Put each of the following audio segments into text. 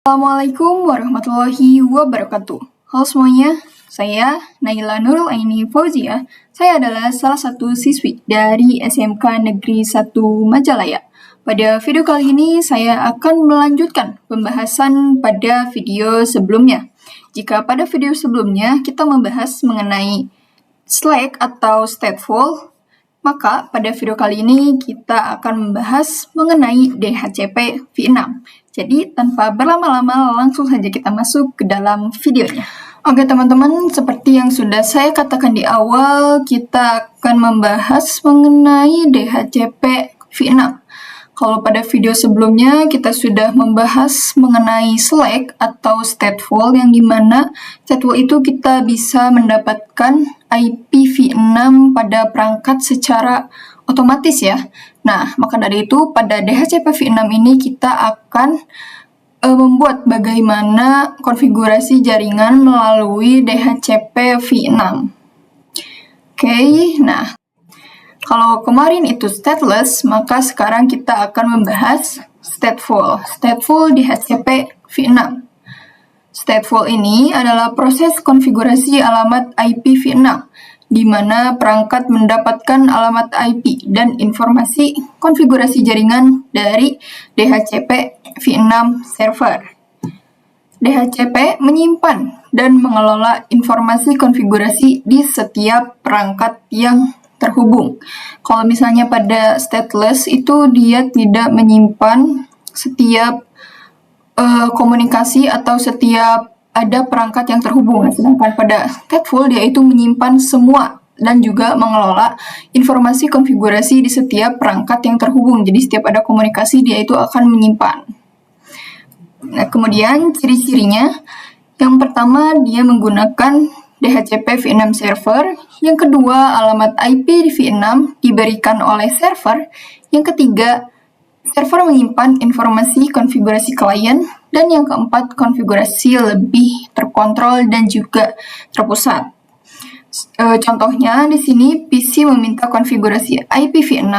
Assalamualaikum warahmatullahi wabarakatuh. Halo semuanya, saya Naila Nurul Aini Fauzia. Saya adalah salah satu siswi dari SMK Negeri 1 Majalaya. Pada video kali ini saya akan melanjutkan pembahasan pada video sebelumnya. Jika pada video sebelumnya kita membahas mengenai Slack atau stateful, maka pada video kali ini kita akan membahas mengenai DHCP V6. Jadi tanpa berlama-lama langsung saja kita masuk ke dalam videonya. Oke teman-teman, seperti yang sudah saya katakan di awal, kita akan membahas mengenai DHCP V6. Kalau pada video sebelumnya kita sudah membahas mengenai Slack atau stateful, yang dimana stateful itu kita bisa mendapatkan IPv6 pada perangkat secara otomatis ya. Nah, maka dari itu pada DHCP V6 ini kita akan membuat bagaimana konfigurasi jaringan melalui DHCP V6. Oke, nah kalau kemarin itu stateless, maka sekarang kita akan membahas stateful. Stateful DHCP V6. Stateful ini adalah proses konfigurasi alamat IPv6, di mana perangkat mendapatkan alamat IP dan informasi konfigurasi jaringan dari DHCP V6 server. DHCP menyimpan dan mengelola informasi konfigurasi di setiap perangkat yang terhubung. Kalau misalnya pada stateless itu dia tidak menyimpan setiap komunikasi atau setiap ada perangkat yang terhubung. Sedangkan pada stateful dia itu menyimpan semua dan juga mengelola informasi konfigurasi di setiap perangkat yang terhubung. Jadi setiap ada komunikasi dia itu akan menyimpan. Nah, kemudian ciri-cirinya, yang pertama dia menggunakan DHCP V6 server, yang kedua alamat IP di V6 diberikan oleh server, yang ketiga server menyimpan informasi konfigurasi klien, dan yang keempat konfigurasi lebih terkontrol dan juga terpusat. Contohnya di sini PC meminta konfigurasi IPv6,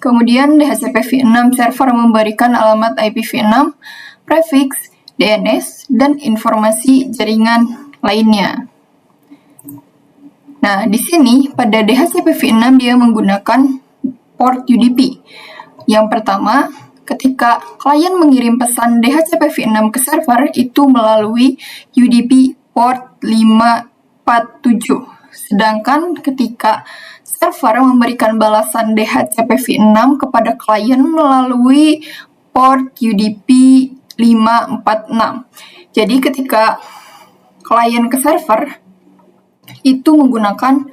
kemudian DHCP V6 server memberikan alamat IPv6, prefix, DNS, dan informasi jaringan lainnya. Nah, di sini pada DHCP V6 dia menggunakan port UDP. Yang pertama, ketika klien mengirim pesan DHCP V6 ke server itu melalui UDP port 547. Sedangkan ketika server memberikan balasan DHCP V6 kepada klien melalui port UDP 546. Jadi ketika klien ke server itu menggunakan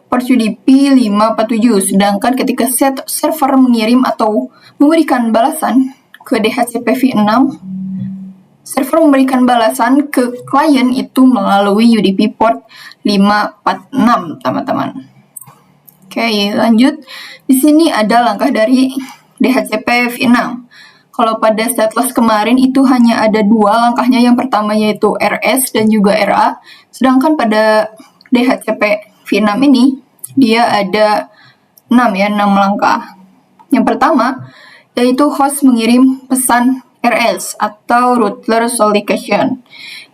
port UDP 547, sedangkan ketika server mengirim atau memberikan balasan ke DHCP V6, server memberikan balasan ke klien itu melalui UDP port 546, teman-teman. Oke, lanjut. Di sini ada langkah dari DHCP V6. Kalau pada stateless kemarin itu hanya ada dua langkahnya, yang pertama yaitu RS dan juga RA, sedangkan pada DHCP V6 ini dia ada 6 langkah. Yang pertama yaitu host mengirim pesan RS atau router solicitation,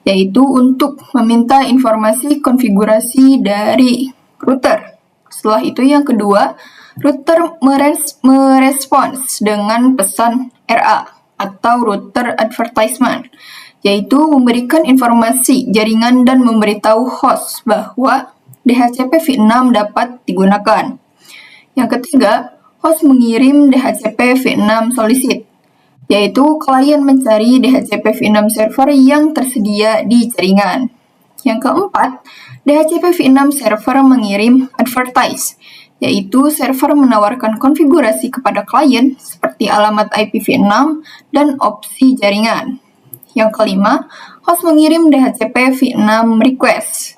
yaitu untuk meminta informasi konfigurasi dari router. Setelah itu yang kedua, router merespons dengan pesan RA atau router advertisement, yaitu memberikan informasi jaringan dan memberitahu host bahwa DHCP V6 dapat digunakan. Yang ketiga, host mengirim DHCP V6 solicit, yaitu klien mencari DHCP V6 server yang tersedia di jaringan. Yang keempat, DHCP V6 server mengirim advertise, yaitu server menawarkan konfigurasi kepada klien seperti alamat IPv6 dan opsi jaringan. Yang kelima, host mengirim DHCP V6 request,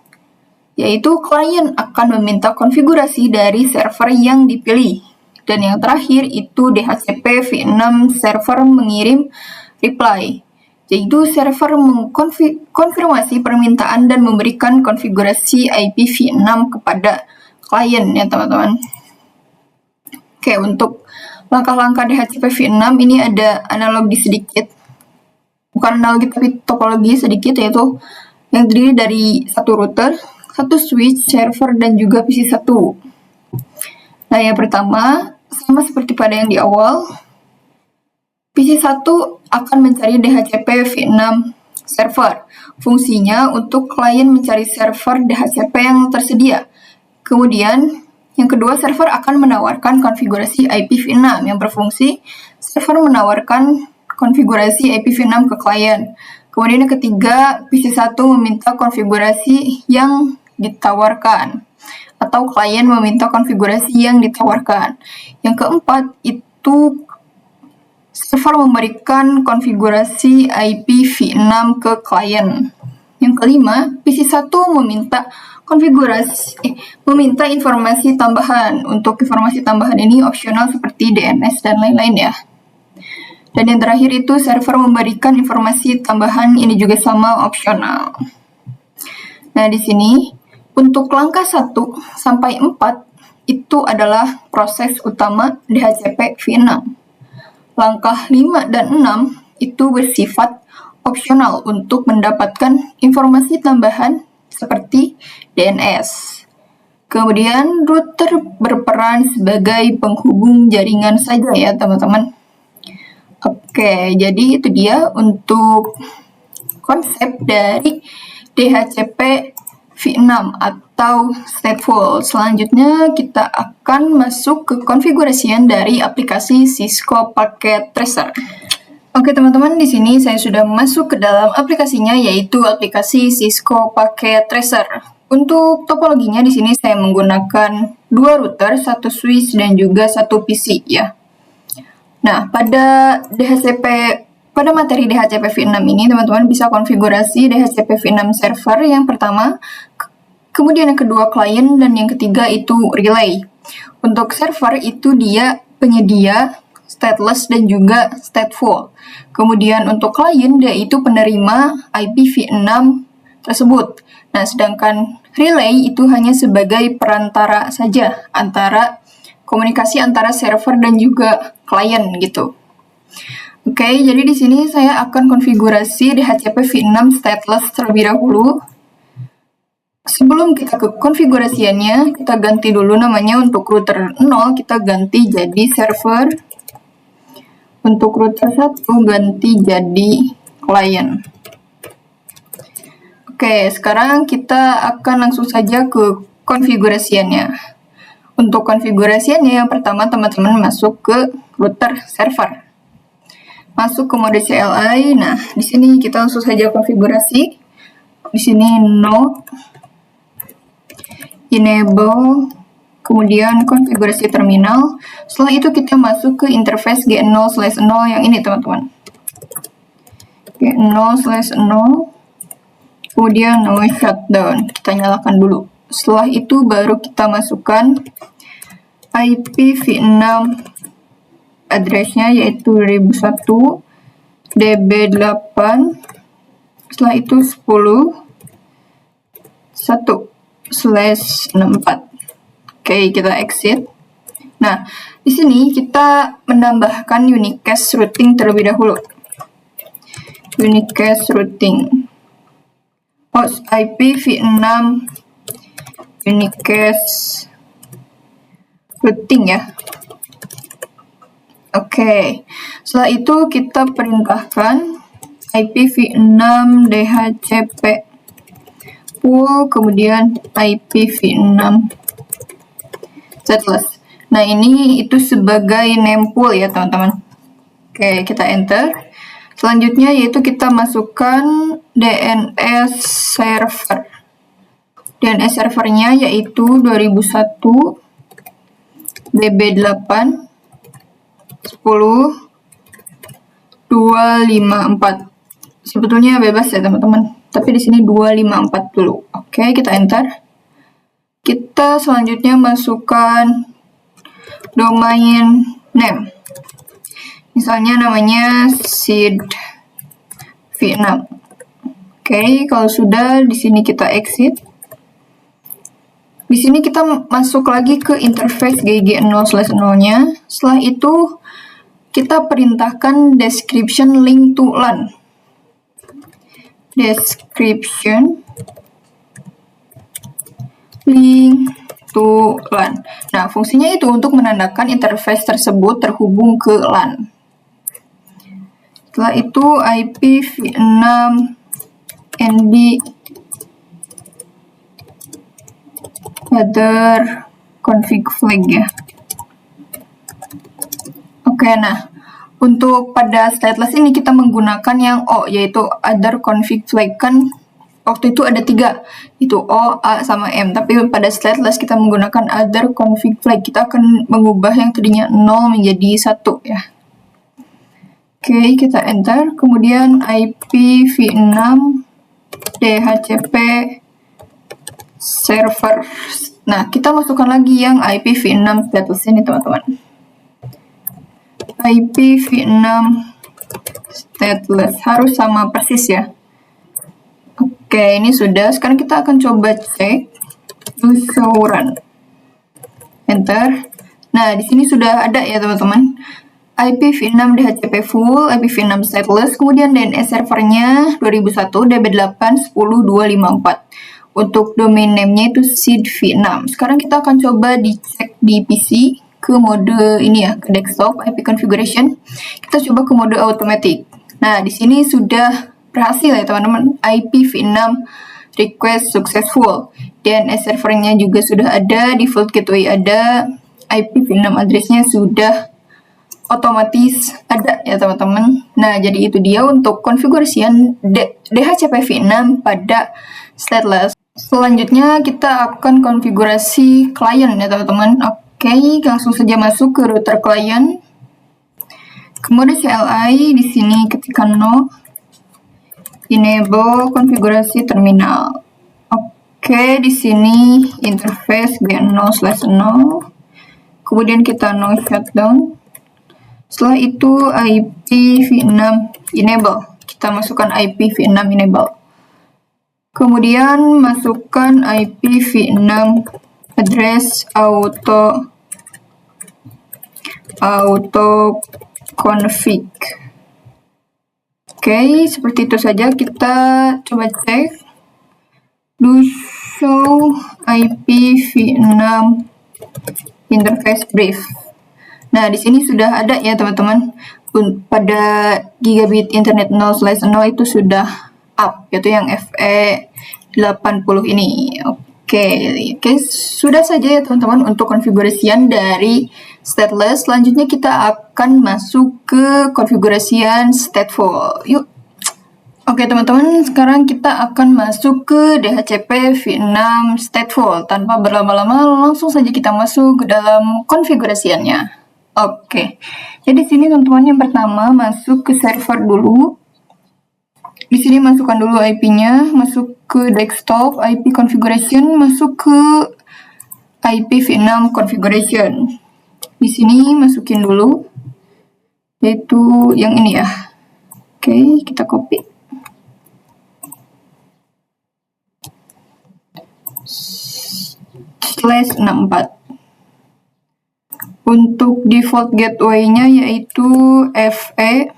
yaitu klien akan meminta konfigurasi dari server yang dipilih. Dan yang terakhir itu DHCP V6 server mengirim reply, yaitu server mengkonfirmasi permintaan dan memberikan konfigurasi IPv6 kepada klien ya teman-teman. Oke, untuk langkah-langkah DHCP V6 ini ada analogi sedikit. bukan analogi tapi topologi sedikit, yaitu yang terdiri dari satu router, satu switch, server, dan juga PC1. Nah, yang pertama, sama seperti pada yang di awal, PC1 akan mencari DHCP v6 server. Fungsinya untuk klien mencari server DHCP yang tersedia. Kemudian, yang kedua, server akan menawarkan konfigurasi IPv6 yang berfungsi server menawarkan konfigurasi IPv6 ke klien. Kemudian yang ketiga, PC1 meminta konfigurasi yang ditawarkan atau klien meminta konfigurasi yang ditawarkan. Yang keempat, itu server memberikan konfigurasi IPv6 ke klien. Yang kelima, PC1 meminta meminta informasi tambahan. Untuk informasi tambahan ini opsional seperti DNS dan lain-lain ya. Dan yang terakhir itu server memberikan informasi tambahan, ini juga sama opsional. Nah, di sini untuk langkah 1 sampai 4 itu adalah proses utama DHCP v6. Langkah 5 dan 6 itu bersifat opsional untuk mendapatkan informasi tambahan seperti DNS. Kemudian router berperan sebagai penghubung jaringan saja ya teman-teman. Oke, jadi itu dia untuk konsep dari DHCP v6 atau stateful. Selanjutnya kita akan masuk ke konfigurasian dari aplikasi Cisco Packet Tracer. Oke teman-teman, di sini saya sudah masuk ke dalam aplikasinya, yaitu aplikasi Cisco Packet Tracer. Untuk topologinya di sini saya menggunakan 2 router, 1 switch dan juga 1 PC ya. Nah, pada materi DHCP v6 ini teman-teman bisa konfigurasi DHCP v6 server yang pertama, kemudian yang kedua klien, dan yang ketiga itu relay. Untuk server itu dia penyedia, stateless, dan juga stateful. Kemudian untuk klien dia itu penerima IPv6 tersebut. Nah, sedangkan relay itu hanya sebagai perantara saja antara komunikasi antara server dan juga klien gitu. Oke, jadi di sini saya akan konfigurasi DHCP v6 stateless terlebih dahulu. Sebelum kita ke konfigurasiannya, kita ganti dulu namanya. Untuk router 0 kita ganti jadi server. Untuk router 1 ganti jadi klien. Oke, sekarang kita akan langsung saja ke konfigurasiannya. Untuk konfigurasiannya yang pertama teman-teman masuk ke router server. Masuk ke mode CLI. Nah, di sini kita langsung saja konfigurasi. Di sini node enable, kemudian konfigurasi terminal. Setelah itu kita masuk ke interface G0/0 yang ini teman-teman. G0/0. Kemudian noise shutdown. Kita nyalakan dulu. Setelah itu baru kita masukkan IPv6 address-nya, yaitu 2001 DB8, setelah itu 10.1/64. Oke, kita exit. Nah, di sini kita menambahkan unicast routing terlebih dahulu. Unicast routing. Host IPv6 unicast routing ya. Oke, setelah itu kita perintahkan IPv6 DHCP pool, kemudian IPv6 stateless. Nah, ini itu sebagai name pool ya teman-teman. Oke, kita enter. Selanjutnya yaitu kita masukkan DNS server. DNS servernya yaitu 2001 DB8 10.254. Sebetulnya bebas ya teman-teman, tapi di sini 254 dulu. Oke, kita enter. Kita selanjutnya masukkan domain name. Misalnya namanya seed v6. Oke, kalau sudah di sini kita exit. Di sini kita masuk lagi ke interface GG0/0-nya. Setelah itu kita perintahkan description link to LAN. description link to LAN. Nah, fungsinya itu untuk menandakan interface tersebut terhubung ke LAN. Setelah itu IPv6 ND other config flag ya. Oke, nah untuk pada stateless ini kita menggunakan yang O, yaitu other config flag. Kan waktu itu ada 3, itu O, A, sama M. Tapi pada stateless kita menggunakan other config flag. Kita akan mengubah yang tadinya 0 menjadi 1 ya. Oke, kita enter. Kemudian IPv6 DHCP server. Nah, kita masukkan lagi yang IPv6 stateless ini, teman-teman. IPv6 stateless harus sama persis ya. Oke, ini sudah. Sekarang kita akan coba cek show run. Enter. Nah, di sini sudah ada ya, teman-teman. IPv6 DHCP full, IPv6 stateless, kemudian DNS servernya 2001 DB8 10254. Untuk domain name-nya itu seedv6. Sekarang kita akan coba dicek di PC ke mode ini ya, ke desktop IP configuration. Kita coba ke mode automatic. Nah, di sini sudah berhasil ya, teman-teman. IPv6 request successful. DNS servernya juga sudah ada, default gateway ada, IPv6 address-nya sudah otomatis ada ya, teman-teman. Nah, jadi itu dia untuk konfigurasian DHCP-v6 pada stateless. Selanjutnya kita akan konfigurasi klien ya, teman-teman. Oke, langsung saja masuk ke router klien. Kemudian CLI di sini ketikkan no. Enable konfigurasi terminal. Oke, di sini interface g0/0. Kemudian kita no shutdown. Setelah itu IPv6 enable. Kita masukkan IPv6 enable. Kemudian masukkan IPv6 address auto config. Oke, seperti itu saja. Kita coba cek. Do show IPv6 interface brief. Nah, di sini sudah ada ya, teman-teman. Pada gigabit internet 0/0 itu sudah up, yaitu yang FE80 ini. Oke, sudah saja ya, teman-teman, untuk konfigurasian dari stateless. Selanjutnya kita akan masuk ke konfigurasian stateful. Yuk. Oke, teman-teman, sekarang kita akan masuk ke DHCP-v6 stateful. Tanpa berlama-lama, langsung saja kita masuk ke dalam konfigurasiannya. Oke, jadi di sini, teman-teman, yang pertama masuk ke server dulu. Di sini masukkan dulu IP-nya, masuk ke desktop, IP configuration, masuk ke IPv6 configuration. Di sini masukin dulu, yaitu yang ini ya. Oke, kita copy. /64. Untuk default gateway-nya yaitu FE81.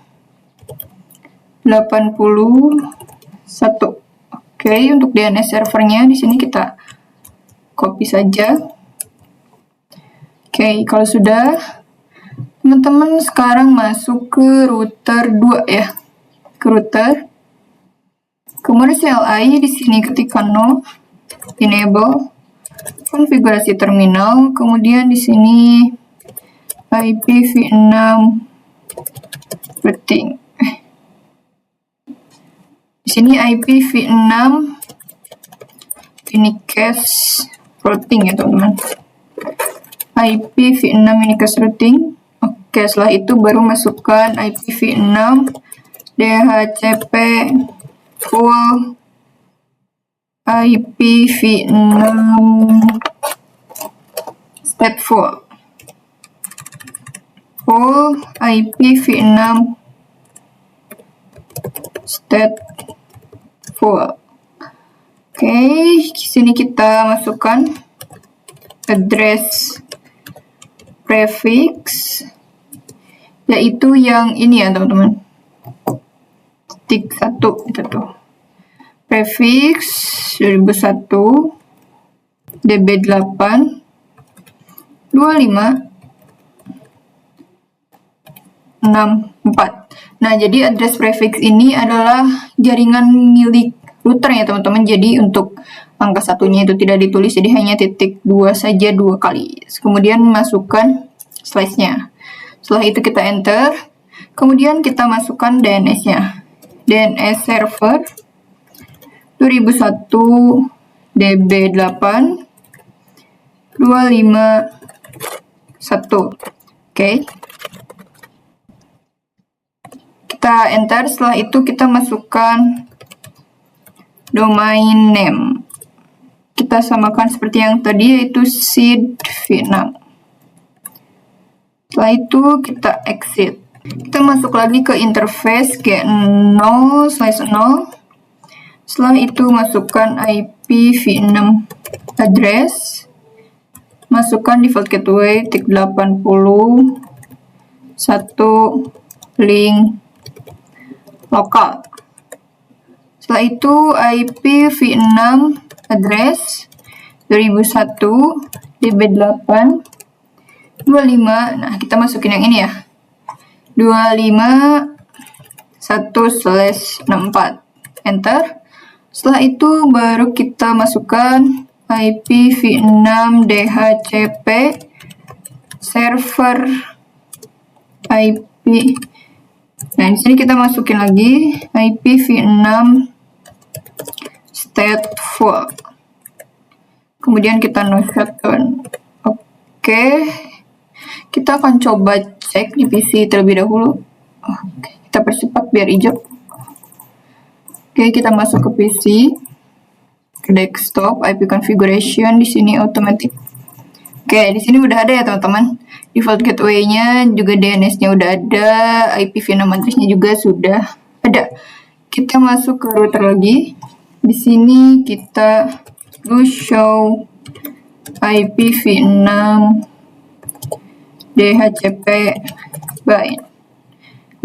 Oke, untuk DNS servernya di sini kita copy saja. Oke, kalau sudah, teman-teman sekarang masuk ke router 2 ya. Ke router. Kemudian CLI di sini ketikkan no, enable konfigurasi terminal, kemudian di sini IPv6 routing. Di sini IPv6 unicast routing ya, teman-teman. IPv6 unicast routing. Oke, setelah itu baru masukkan IPv6 DHCP full IPv6 stateful. Full IPv6 stateful. Oke, di sini kita masukkan address prefix, yaitu yang ini ya, teman-teman. Tik 1 itu tuh. prefix 2001 DB8 2564. Nah, jadi address prefix ini adalah jaringan milik router ya teman-teman. Jadi untuk angka satunya itu tidak ditulis, jadi hanya titik 2 saja 2 kali. Kemudian masukkan slash-nya. Setelah itu kita enter. Kemudian kita masukkan DNS-nya. DNS server 2001 DB8 251. Oke. Kita enter, setelah itu kita masukkan domain name. Kita samakan seperti yang tadi, yaitu seed v6. Setelah itu kita exit. Kita masuk lagi ke interface G0/0. Setelah itu masukkan IP v6 address. Masukkan default gateway tik 80 1 link lokal. Setelah itu IP v6 address 2001 DB8 25. Nah, kita masukin yang ini ya. 251/64. Enter. Setelah itu baru kita masukkan IP v6 DHCP server IP. Nah, di sini kita masukin lagi IP v6 stateful. Kemudian kita no shutdown. Oke. Kita akan coba cek di PC terlebih dahulu. Oke, kita percepat biar hijau. Oke, kita masuk ke PC. Ke desktop, IP configuration di sini automatic. Oke, di sini udah ada ya teman-teman. Default gateway-nya juga DNS-nya udah ada, IP v6 address-nya juga sudah ada. Kita masuk ke router lagi. Di sini kita show IP v6 DHCP bind.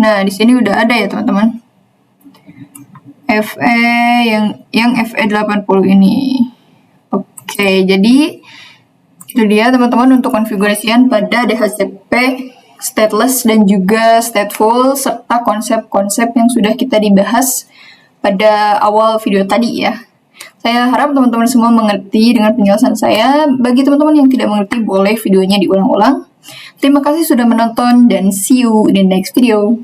Nah, di sini udah ada ya teman-teman. FE yang FE80 ini. Oke, jadi itu dia teman-teman untuk konfigurasian pada DHCP stateless dan juga stateful serta konsep-konsep yang sudah kita dibahas pada awal video tadi ya. Saya harap teman-teman semua mengerti dengan penjelasan saya. Bagi teman-teman yang tidak mengerti, boleh videonya diulang-ulang. Terima kasih sudah menonton dan see you in the next video.